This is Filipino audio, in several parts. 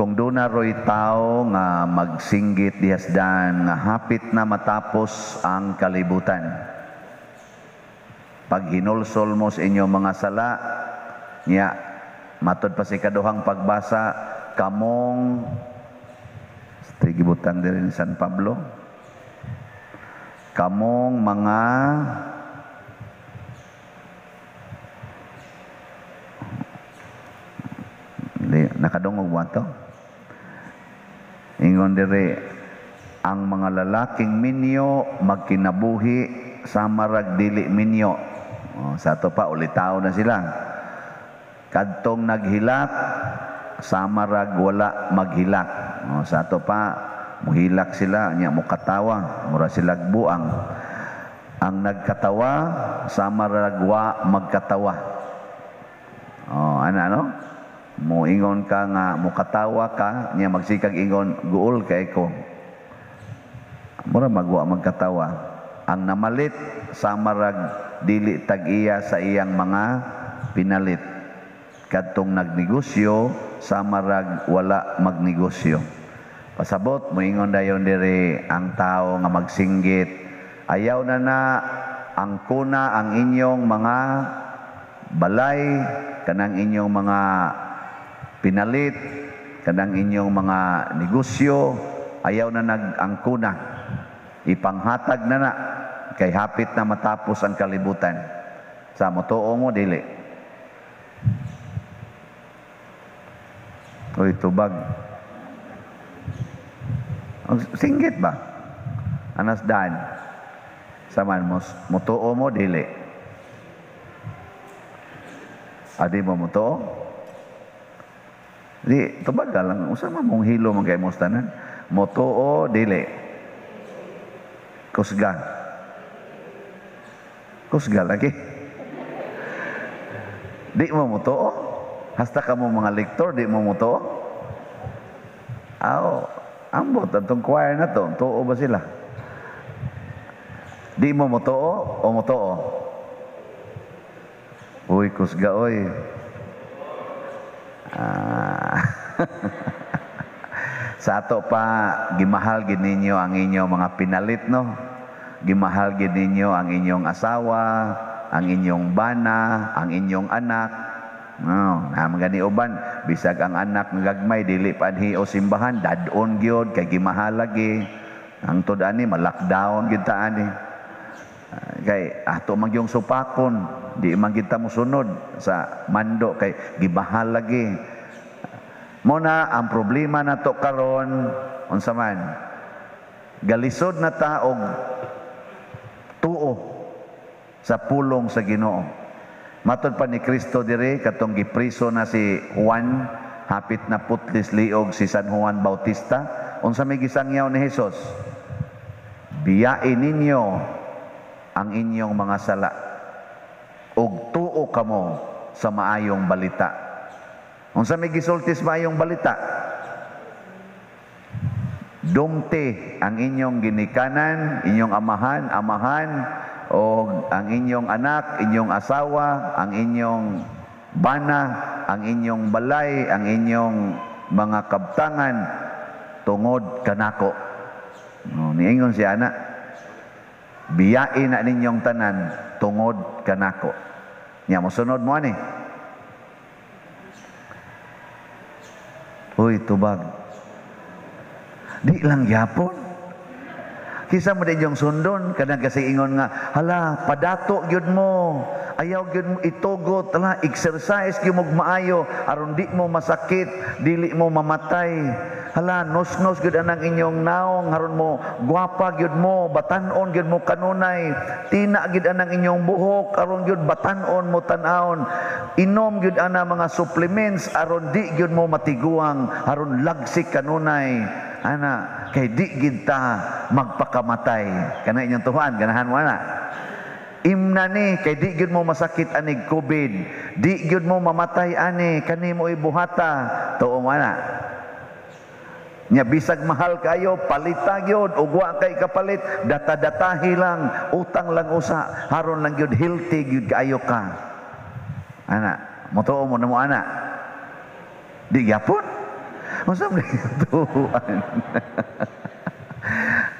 kung doon na ro'y tao nga magsinggit dihasdan nga hapit na matapos ang kalibutan. Pag hinulsol mo sa inyong mga sala, niya, matod pa si kaduhang pagbasa, kamong, gibutan din San Pablo, kamong mga nakadungog mo ito. Ingon dire, ang mga lalaking minyo magkinabuhi sa marag dili minyo. Sa ato pa, ulitaw na sila. Kadtong naghilak, sa marag wala maghilak. Sa ato pa, muhilak sila, niya mukatawa, mura sila buang. Ang nagkatawa, sa marag wa magkatawa. Ano? Moingon ka nga mukatawa ka, niya magsikag ingon guol kay ko. Mura magwa magkatawa. Ang namalit sa marag dili tag-iya sa iyang mga pinalit. Kadtong nagnegosyo sa marag wala magnegosyo. Pasabot moingon dayon dire ang tao nga magsinggit. Ayaw na ang kuna ang inyong mga balay, kanang inyong mga pinalit, kanang inyong mga negosyo, ayaw na nag-angkuna. Ipanghatag na kay hapit na matapos ang kalibutan. Sa motoo mo, dili. Uy, tubag. Singgit ba? Anas daan. Saman mo, motoo mo, dili. Adi mo motoo? Di, tubag ka lang. Usama mong hilo mong kay mustanan. Motoo, dili. Kusga. Kusga lagi. Di mo motoo? Hasta ka mo mga lektor, di mo motoo? Ambot, atong choir na to. Too ba sila? Di mo motoo o motoo? Uy, kusga, oy. Sa ato pa, gimahal gid ninyo ang inyong mga pinalit, no? Gimahal gid ninyo ang inyong asawa, ang inyong bana, ang inyong anak. No, gani uban, bisag ang anak nga gagmay dili padhi o simbahan, dadon gyud kay gimahal lagi. Ang tud ani ma-lockdown gid ta ani. Kay ato magyong supakon, di man kita mosunod sa mando kay gibahal lagi. Muna ang problema nato karon unsa man, galisod na ta og tuo sa pulong sa Ginoo. Matod pa ni Kristo diri katong gipriso na si Juan, hapit na putlis liog si San Juan Bautista, unsa may gisangyaw ni Hesus? Biyain ninyo ang inyong mga sala ug tuo kamo sa maayong balita. Unsa may gisultis maayong balita? Dumte ang inyong ginikanan, inyong amahan, o ang inyong anak, inyong asawa, ang inyong bana, ang inyong balay, ang inyong mga kabtangan tungod kanako. Niingon siya na, biyain na ninyong tanan tungod kanako. Nya mosunod mo ani. Uy, tubag. Di lang yapon. Kisa mo din yung sundon, kadang kasi ingon nga, hala, padato gyud mo, ayaw gyud mo itugot, hala, exercise gyud mo maayo, aron di mo masakit, dili mo mamatay. Hala, nos-nos gyud anang inyong naong, aron mo gwapa gyud mo, batan-on gyud mo kanunay, tina gyud anang inyong buhok, aron gyud batan-on mo tan-aon. Inom gyud ana mga supplements aron di gyud mo matiguang, aron lagsik kanunay. Ana, kay di gid ta magpakamatay. Kana inyong tuhan, ganahan mo ana. Imna ni kay di gyud mo masakit anig COVID, di gyud mo mamatay ani, kani mo ibuhata. Tuo mo ana. Nya bisag mahal kayo, palita gyud ug wa kay kapalit, data-datahi lang, utang lang usa, haron lang gyud healthy gyud kaayo ka. Ana, motuo mo na mo ana. Di gyapon. Unsa man yung tuhuan?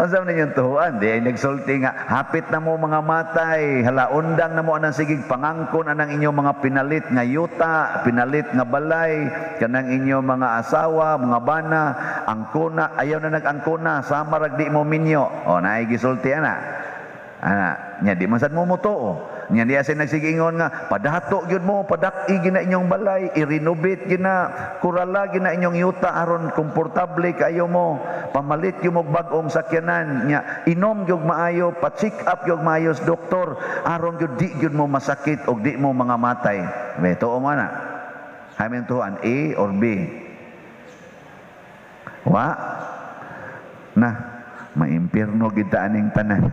Unsa man yung tuhuan? Di ay nagsulti nga, hapit na mo mga matay, halaundang na mo anang sigig pangangkon anang inyong mga pinalit nga yuta, pinalit nga balay, kanang inyong mga asawa, mga bana, angkona, ayaw na nag-angkona, sama rag di mo minyo. O, naay gisulti ana. Nya di man sad mo mutuo. Nya diya say nagsigingon nga padato gyud mo, padak-i gina inyong balay, i-renovate gina, kurala gina inyong yuta aron komportable kayo mo. Pamalit gyud mo bag-ong sakyanan. Nya inom gyud maayo, pa-check up gyud maayo sa doktor aron gyud di gyud mo masakit og di mo mga matay. Beto o mana. Hamin tuan A or B? Wa na maimpirno kita aning tanan.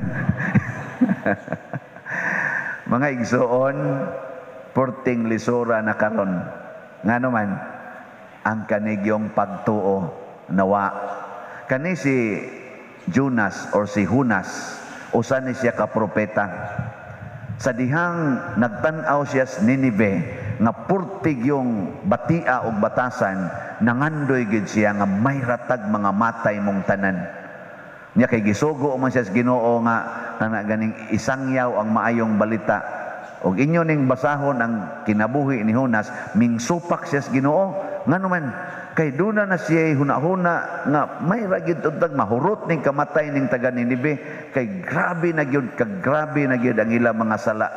Mga igsoon, porting lisura na karon. Ngano man ang kanigyong pagtuo nawa. Kani si Jonas or si Hunas, usa ni siya ka propeta. Sa dihang nagtan-aw siya sa Ninive nga purtig yung batia og batasan, nangandoy gid siya nga may ratag mga matay mong tanan. Nya kay gisugo man siya sa Ginoo nga kana ganing isangyaw ang maayong balita. Og inyo ning basahon ang kinabuhi ni Jonas, mingsupak siya sa Ginoo. Ngano man kay duna na siya huna-huna nga may ragid untag mahurot ning kamatay ning taga Ninive, kay grabe na gyud, kagrabe na gyud ang ilang mga sala.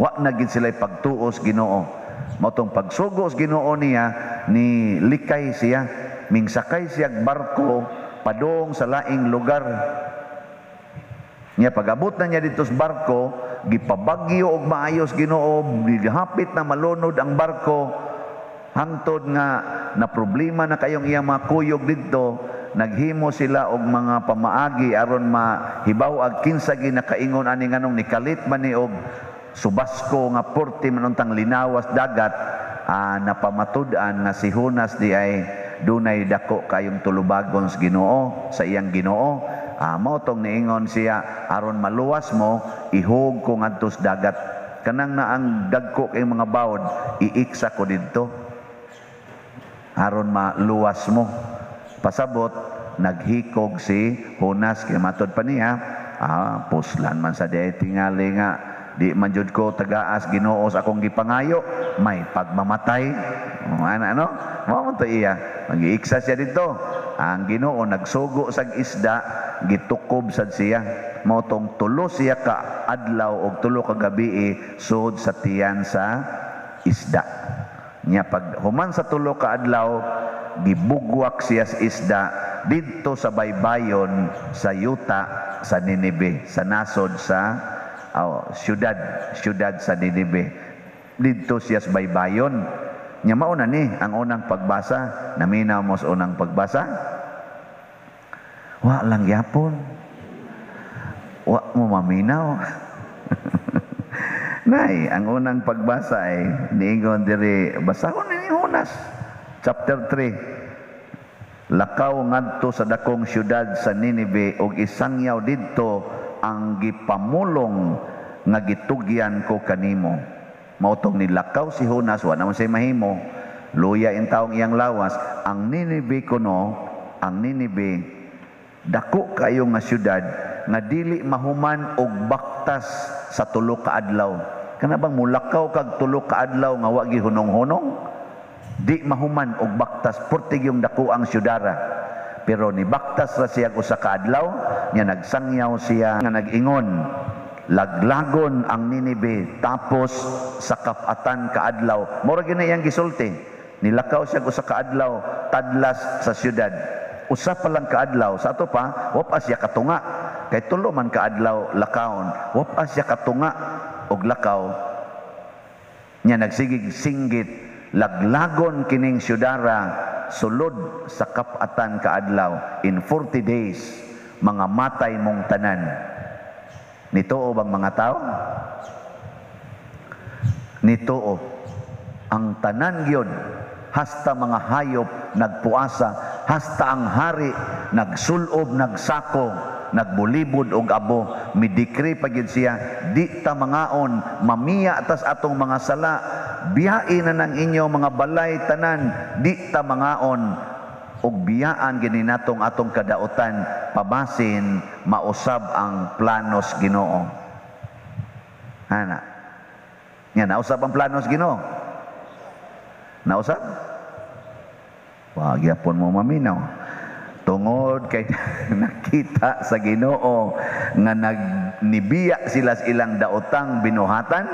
Wa na gyud sila pagtuos Ginoo. Mao tong pagsugo sa Ginoo niya, ni likay siya, mingsakay siya barko padong sa laing lugar. Nya pag-abot na niya dito sa barko, gipabagyo og maayos Ginoo, hapit na malunod ang barko, hangtod nga na problema na kayong iyang mga kuyog didto, naghimo sila og mga pamaagi aron mahibaw ag kinsa ginakaingon ani nganong nikalit man ni og subasko nga 40 manuntang linawas dagat. Napamatud-an nga si Jonas di ay dunay dako kayong tulubagon sa Ginoo, sa iyang Ginoo. Mao tong niingon siya, aron maluwas mo, ihog ko ngadto sa dagat. Kanang na ang dagko kay mga bawod, iiksa ko didto aron maluwas mo. Pasabot, naghikog si Jonas, kay matod pa niya, puslan man sa diay tingali nga di man jud ko tagaas Ginoo sa akong gipangayo, may pagmamatay. Ano? Mao man to iya. Mag-iiksa siya dito. Ang Ginoo nagsugo sa isda, gitukob sad siya. Mao tong tulo siya ka adlaw og tulo ka gabi sud sa tiyan sa isda. Nya pag human sa tulo ka adlaw, gibugwak siya sa isda didto sa baybayon sa yuta sa Ninive, sa nasod sa syudad sa Ninive. Didto siya sa baybayon. Nya mao na ni ang unang pagbasa. Naminaw mo sa unang pagbasa? Wa lang yapon. Wa mo maminaw. Nay, ang unang pagbasa ay niingon diri, basahon ni Jonas chapter 3. Lakaw ngadto sa dakong syudad sa Ninive ug isangyaw didto ang gipamulong nga gitugyan ko kanimo. Mautong nilakaw si Jonas, wa naman siya mahimo, luya in taong iyang lawas. Ang Ninive kuno, ang Ninive, dako kayo nga syudad, nga dili mahuman og baktas sa tulo ka adlaw. Kana bang mulakaw kag tulo ka adlaw nga wa gihunong-hunong? Di mahuman og baktas, portig yung dako ang syudara. Pero ni baktas ra siya usa ka adlaw, nya nagsangyaw siya nga nag-ingon, laglagon ang Ninive tapos sa kapatan kaadlaw. Mura gyud iyang gisulti. Nilakaw siya usa ka adlaw tadlas sa syudad. Usa pa lang kaadlaw, sa ato pa wa pa siya katunga. Kay tulo man kaadlaw lakawon, wa pa siya katunga og lakaw. Nya nagsigig singgit, laglagon kining syudara sulod sa kapatan kaadlaw. In 40 days mga matay mong tanan. Nitoo bang mga tao? Nitoo. Ang tanan gyud, hasta mga hayop nagpuasa, hasta ang hari nagsulob, nagsako, nagbulibod og abo, midikri pa gyud siya, di ta mangaon, mamiya atas atong mga sala, biyain na ng inyo mga balay tanan, di ta mangaon, ug biyaan gini natong atong kadautan, pabasin mausab ang planos Ginoo. Ana. Nya nausab ang planos Ginoo. Nausab? Wa gyapon mo maminaw. Tungod kay nakita sa Ginoo nga nagnibiya sila sa ilang daotang binuhatan.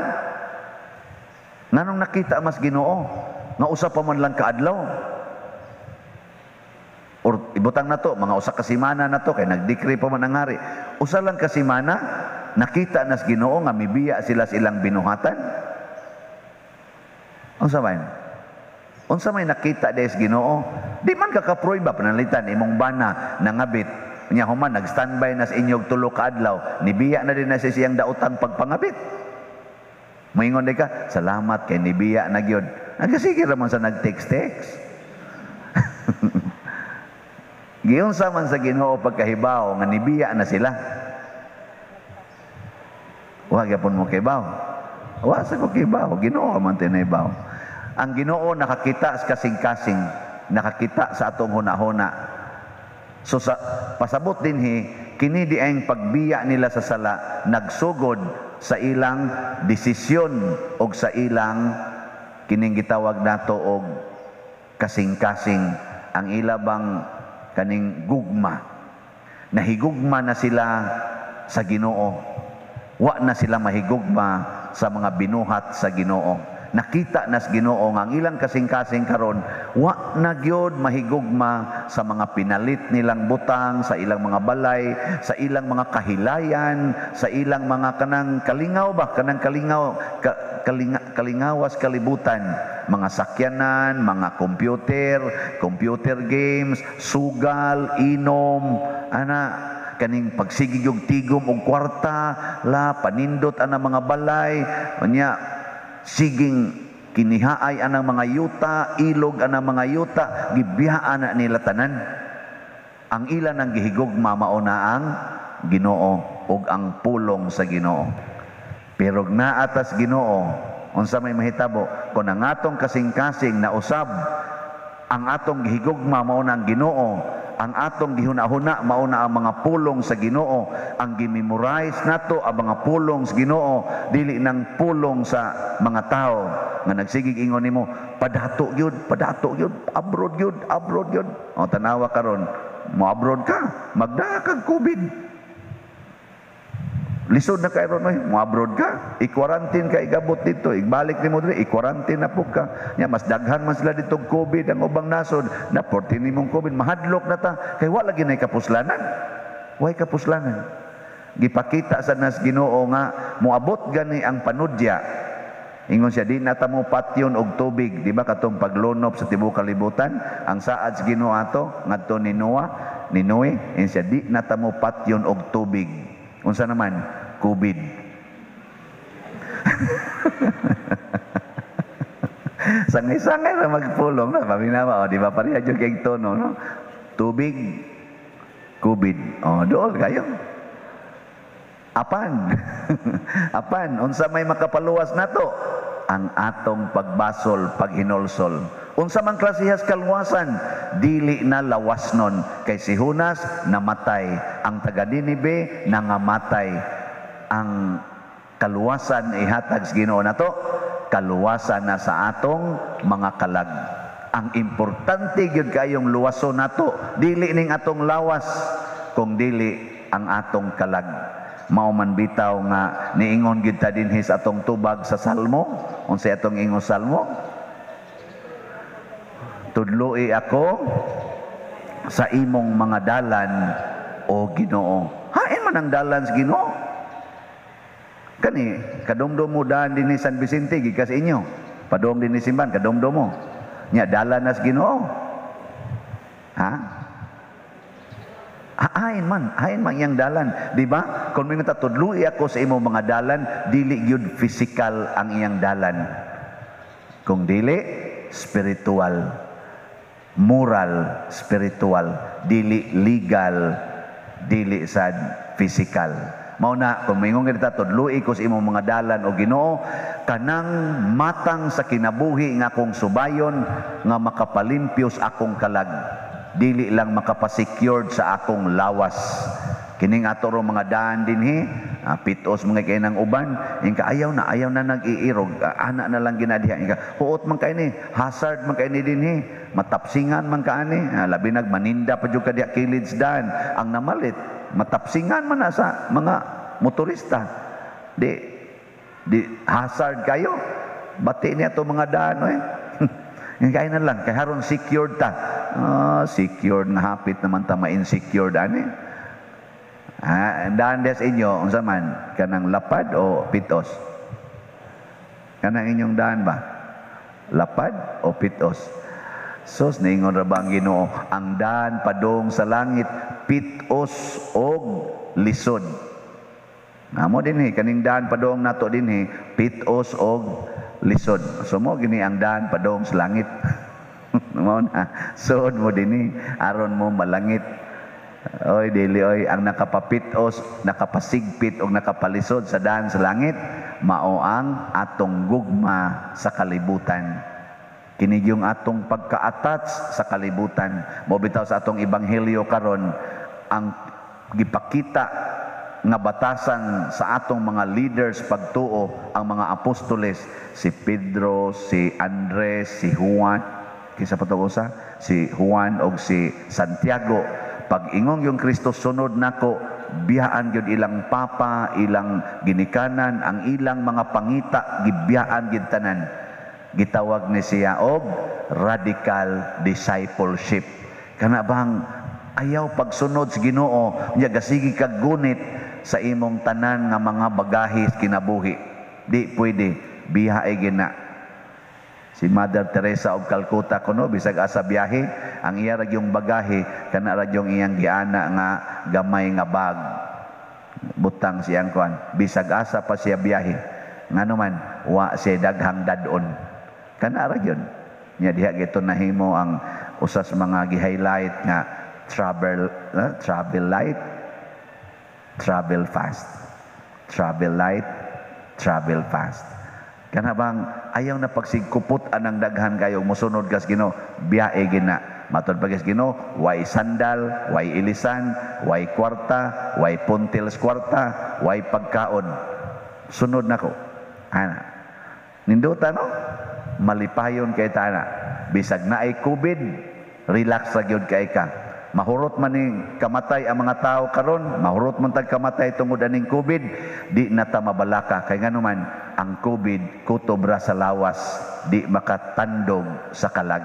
Nganong nakita mas Ginoo nga usa pa man lang kaadlaw? Or ibutang na to, mga usa ka semana na to, kay nagdikri pa man ang hari. Usa lang ka semana, nakita nas Ginoo nga mibiya sila sa ilang binuhatan. Unsa man? Unsa may nakita des Ginoo? Di man ka kaproyba panalitan imong bana nangabit. Nya human nag-standby na sa inyong tulo ka adlaw, nibiya na din na sa siyang daotang pagpangabit. Moingon di ka, salamat kay nibiya na gyud. Nagasige ra man sa nag-text-text. Giunsa man sa Ginoo pagkahibaw nga nibiya na sila. Wa gyapon mo kibaw. Wa sa ko kibaw, Ginoo man tinibaw. Ang Ginoo nakakita sa kasing-kasing, nakakita sa atong hunahuna. So sa pasabot dinhi, kini di ang pagbiya nila sa sala nagsugod sa ilang desisyon o sa ilang kining gitawag nato og kasing-kasing, ang ilabang kaning gugma. Nahigugma na sila sa Ginoo. Wa na sila mahigugma sa mga binuhat sa Ginoo. Nakita nas Ginoo nga ang ilang kasing-kasing karon wa na gyud mahigugma sa mga pinalit nilang butang, sa ilang mga balay, sa ilang mga kahilayan, sa ilang mga kanang kalingaw ba, kanang kalingawas kalibutan, mga sakyanan, mga computer games, sugal, inom, kaning pagsigig og tigom og kwarta, panindot ana mga balay, nya siging kinihaay anang mga yuta, ilog anang mga yuta, gibiyaan na nila tanan. Ang ilan ang gihigugma mao na ang Ginoo ug ang pulong sa Ginoo. Pero na atas Ginoo, unsa may mahitabo kun ang atong kasing-kasing na usab ang atong gihigugma mao na ang Ginoo, ang atong gihuna-huna mao na ang mga pulong sa Ginoo, ang gimemorize nato ang mga pulong sa Ginoo, dili nang pulong sa mga tao nga nagsigig ingon nimo padato gyud, abroad gyud. O tanawa karon, mo abroad ka, magdaa kag COVID. Lisod na kayo ron, mo abroad ka, i-quarantine ka, igabot dito, ibalik ni mo dito, i-quarantine na po ka. Nya, mas daghan man sila dito COVID, ang ubang nasod, na 14 ni mong COVID, mahadlok na ta, kay wala ginay kapuslanan. Way kapuslanan. Gipakita sa nas Ginoo nga, muabot gani ang panudya. Ingon siya, di na mo patyon og tubig, di ba katong paglunop sa tibuok kalibutan, ang saad sa Ginoo ato, ngadto ni Noe, siya, di na mo patyon og tubig. Unsa naman? COVID. Sangay-sangay na magpulong na. Paminawa, di ba? Pareha dyan kayong tono, no? Tubig, COVID. Dool kayo. Apan. Apan. Unsa may makapaluwas na to? Ang atong pagbasol, paghinolsol. Unsa man klasihas kalwasan, dili na lawasnon. Kay si Jonas namatay, ang taga Ninive nangamatay. Ang kaluwasan ihatag sa Ginoo nato, kaluwasan na sa atong mga kalag. Ang importante gyud kayong luwason nato, dili ning atong lawas, kung dili ang atong kalag. Mao man bitaw nga niingon gyud ta dinhi sa atong tubag sa Salmo. Unsay atong ingon Salmo? Tudloi ako sa imong mga dalan, o Ginoo. Hain man ang dalan sa Ginoo. Kani, kadomdom mo daan din ni San Vicente, gikas inyo. Padong din ni Simban, kadomdom mo. Nya, dalan na sa Ginoo. Ha? Hain man yang dalan. Diba? Kung may tudloi ako sa imong mga dalan, dili gyud physical ang iyang dalan. Kung dili, spiritual. Moral, spiritual, dili legal, dili sad physical. Mao na kung moingon kita tudloi ko sa imong mga dalan o Ginoo, kanang matang sa kinabuhi nga akong subayon nga makapalimpyos akong kalag, dili lang makapasecured sa akong lawas. Kining ato ro mga daan dinhi, pitos mga kay nang uban, ingka ayaw na nag-iirog, ana na lang ginadiha, ingka huot man kay ni, hazard man kay ni dinhi, matapsingan man kaani, labi nag maninda pa jud kadiya kilid daan, ang namalit matapsingan man na sa mga motorista. Di hazard kayo. Bati niya to mga daan eh. Kaya na lang kay haron secured ta. Secured na hapit naman ta ma-insecured ani. Daan des inyo unsa man kanang lapad o pitos? Kanang inyong daan ba? Lapad o pitos? Sus, ningon ra ba ang Ginoo, ang daan padong sa langit pitos og lisod. Namo dinhi kaning daan padong nato dinhi pitos og lisod. So mo gini ang daan padong sa langit. Mo na suod mo dinhi aron mo malangit. Oy dili oy, ang nakapapitos, nakapasigpit og nakapalisod sa daan sa langit mao ang atong gugma sa kalibutan. Kinig yung atong pagka-attach sa kalibutan. Mo bitaw sa atong ebanghelyo karon ang gipakita nga batasan sa atong mga leaders pagtuo, ang mga apostoles, si Pedro, si Andres, si Juan, kisa pa to usa, si Juan og si Santiago. Pag ingong yung Kristo sunod nako, biyaan gyud ilang papa, ilang ginikanan, ang ilang mga pangita gibiyaan gyud tanan. Gitawag ni siya og radical discipleship. Kana bang ayaw pagsunod sa Ginoo, nya gasigi kag gunit sa imong tanan nga mga bagahis kinabuhi. Di pwede, biyahe gina. Si Mother Teresa of Calcutta kuno bisag asa biyahe, ang iya ra yung bagahe kana ra yung iyang giana nga gamay nga bag. Butang siyang kuan, bisag asa pa siya biyahe. Ngano man wa siya daghang dadon. Kana ra gyud. Nya diha gito nahimo ang usas mga gi-highlight nga travel light, travel fast. Travel light, travel fast. Kana bang ayaw na pagsigkupot anang daghan kayo mosunod kas Ginoo, biyahe gina. Matud pa kas Ginoo, way sandal, way ilisan, way kwarta, way puntils kwarta, way pagkaon. Sunod nako. Ana. Ninduta no? Malipayon kay tana. Bisag na ay COVID, relax ra gyud kay ka. Mahurot man ning kamatay ang mga tao karon, mahurot man tag kamatay tungod aning COVID, di na ta mabalaka kay ngano man ang COVID kutob ra sa lawas, di makatandog sa kalag.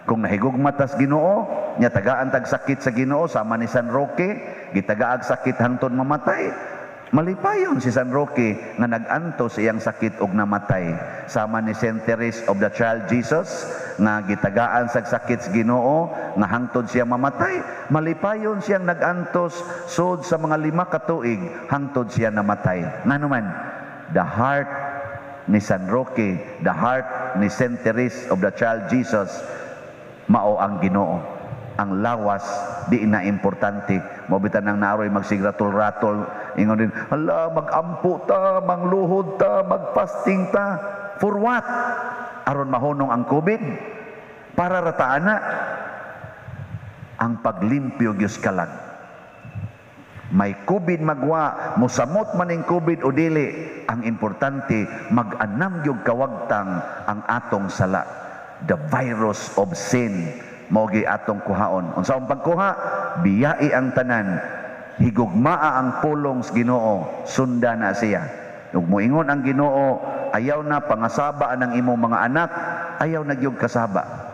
Kung nahigugma tas Ginoo, nya tagaan tag sakit sa Ginoo sama ni San Roque, gitagaag sakit hangtod mamatay. Malipayon si San Roque nga nag-antos iyang sakit og namatay. Sama ni Saint Teresa of the Child Jesus nga gitagaan sa sakit sa Ginoo nga hangtod siya mamatay. Malipayon siyang nag-antos sud sa mga 5 ka tuig hangtod siya namatay. Ngano man, the heart ni San Roque, the heart ni Saint Teresa of the Child Jesus mao ang Ginoo. Ang lawas di na importante. Mobitan nang naroy magsigratul-ratul, ingon din, hala, magampo ta, mangluhod ta, magfasting ta. For what? Aron mahunong ang COVID? Para rataan na ang paglimpyo gyud kalag. May COVID magwa, musamot man ning COVID o dili, ang importante mag-anam gyud kawagtang ang atong sala. The virus of sin mogi atong kuhaon. Unsa ang pagkuha? Biyai ang tanan, higugmaa ang pulong sa Ginoo, sunda na siya. Ug moingon ang Ginoo, ayaw na pangasaba ang imong mga anak, ayaw na gyud kasaba.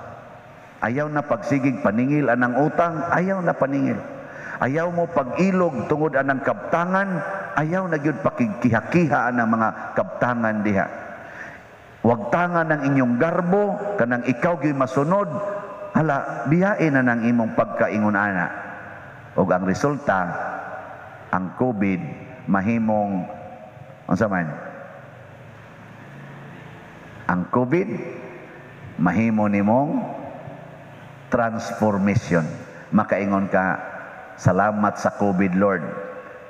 Ayaw na pagsigig paningil anang utang, ayaw na paningil. Ayaw mo pag-ilog tungod anang kabtangan, ayaw na gyud pakigkiha-kiha anang mga kabtangan diha. Wagtangan ng inyong garbo kanang ikaw gyud masunod. Hala, biyain na ng imong pagkaingon ana. O ang resulta, ang COVID, mahimong, unsa man? Ang COVID, mahimo nimong transformation. Makaingon ka, Salamat sa COVID, Lord.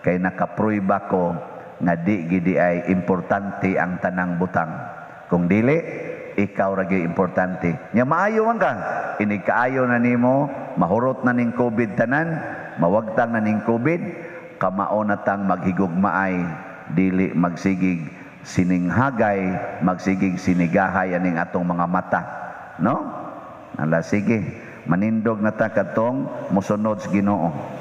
Kay nakapruiba ko nga di gidi ay importante ang tanang butang. Kung dili, ikaw ragi importante. Nya maayo man ka. Inig kaayo na nimo, mahurot na ning COVID tanan, mawagtang na ning COVID, kamao na tang maghigugmaay, dili magsigig sininghagay, magsigig sinigahay aning atong mga mata. No? Ala sige, manindog na ta katong musunod sa Ginoo.